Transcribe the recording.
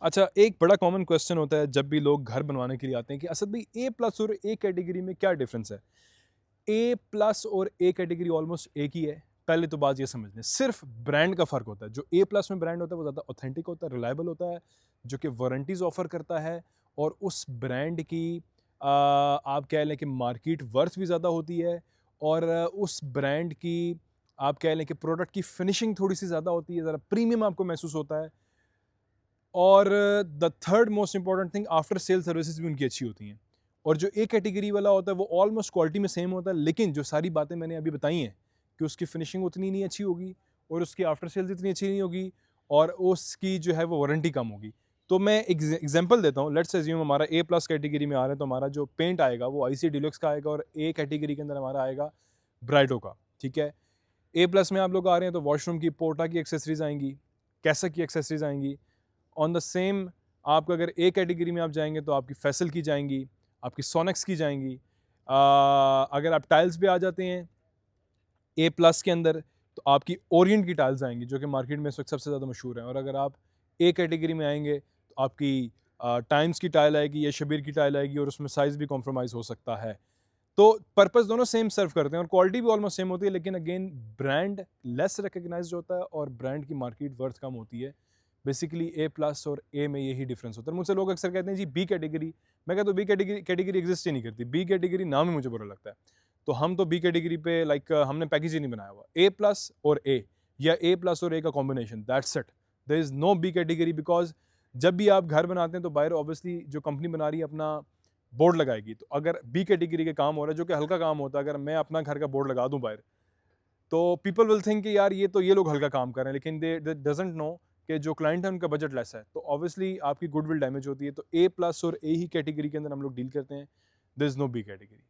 अच्छा, एक बड़ा कॉमन क्वेश्चन होता है जब भी लोग घर बनवाने के लिए आते हैं कि असद भाई ए प्लस और ए कैटेगरी में क्या डिफरेंस है? ए प्लस और ए कैटेगरी ऑलमोस्ट एक ही है। पहले तो बात ये समझ लें, सिर्फ ब्रांड का फ़र्क होता है। जो ए प्लस में ब्रांड होता है वो ज़्यादा ऑथेंटिक होता है, रिलायबल होता है, जो कि वारंटीज़ ऑफ़र करता है और उस ब्रांड की आप कह लें कि मार्केट वर्थ भी ज़्यादा होती है और उस ब्रांड की आप कह लें कि प्रोडक्ट की फिनिशिंग थोड़ी-सी ज़्यादा होती है, ज़रा प्रीमियम आपको महसूस होता है। और the third most important thing after sale services भी उनकी अच्छी होती हैं। और जो ए कैटेगरी वाला होता है वो ऑलमोस्ट क्वालिटी में सेम होता है, लेकिन जो सारी बातें मैंने अभी बताई हैं कि उसकी फिनिशिंग उतनी नहीं अच्छी होगी और उसकी आफ्टर सेल्स इतनी अच्छी नहीं होगी और उसकी जो है वो वारंटी कम होगी। तो मैं एग्जांपल देता हूँ, लेट्स अज्यूम हमारा ए प्लस कैटेगरी में आ रहा है तो हमारा जो पेंट आएगा वो आईसी डिलक्स का आएगा और ए कैटेगरी के अंदर हमारा आएगा ब्राइडो का। ठीक है, ए प्लस में आप लोग आ रहे हैं तो वॉशरूम की पोर्टा की एक्सेसरीज आएंगी, कैसा की एक्सेसरीज आएंगी। ऑन द सेम आपको अगर ए कैटेगरी में आप जाएंगे तो आपकी फैसल की जाएंगी, आपकी सोनेक्स की जाएंगी। अगर आप टाइल्स पे आ जाते हैं ए प्लस के अंदर तो आपकी ओरिएंट की टाइल्स आएंगी जो कि मार्केट में इस वक्त सबसे ज़्यादा मशहूर है। और अगर आप ए कैटेगरी में आएंगे तो आपकी टाइम्स की टाइल आएगी या शबीर की टाइल आएगी और उसमें साइज़ भी कॉम्प्रोमाइज़ हो सकता है। तो पर्पस दोनों सेम सर्व करते हैं और क्वालिटी भी ऑलमोस्ट सेम होती है, लेकिन अगेन ब्रांड लेस रिकग्नाइज्ड होता है और ब्रांड की मार्केट वर्थ कम होती है। बेसिकली ए प्लस और ए में यही डिफरेंस होता है। मुझसे लोग अक्सर कहते हैं जी बी कैटेगरी, मैं कहता हूँ बी कैटेगरी एग्जिस्ट ही नहीं करती। बी कैटेगरी नाम ही मुझे बुरा लगता है। तो हम तो बी कैटेगरी पे लाइक हमने पैकेज ही नहीं बनाया हुआ। ए प्लस और ए या ए प्लस और ए का combination, that's it. There is no B category because जब भी आप घर बनाते हैं तो बाहर ऑब्वियसली जो कंपनी बना रही है अपना बोर्ड लगाएगी। तो अगर बी कैटेगरी के काम हो रहा है जो कि हल्का काम होता है, अगर मैं अपना घर का बोर्ड लगा दूं बाहर तो पीपल विल थिंक कि यार ये लोग हल्का काम कर रहे हैं, लेकिन दे डजंट नो कि जो क्लाइंट है उनका बजट लेस है। तो ऑब्वियसली आपकी गुडविल डैमेज होती है। तो ए प्लस और ए ही कैटेगरी के अंदर हम लोग डील करते हैं। There is no B category.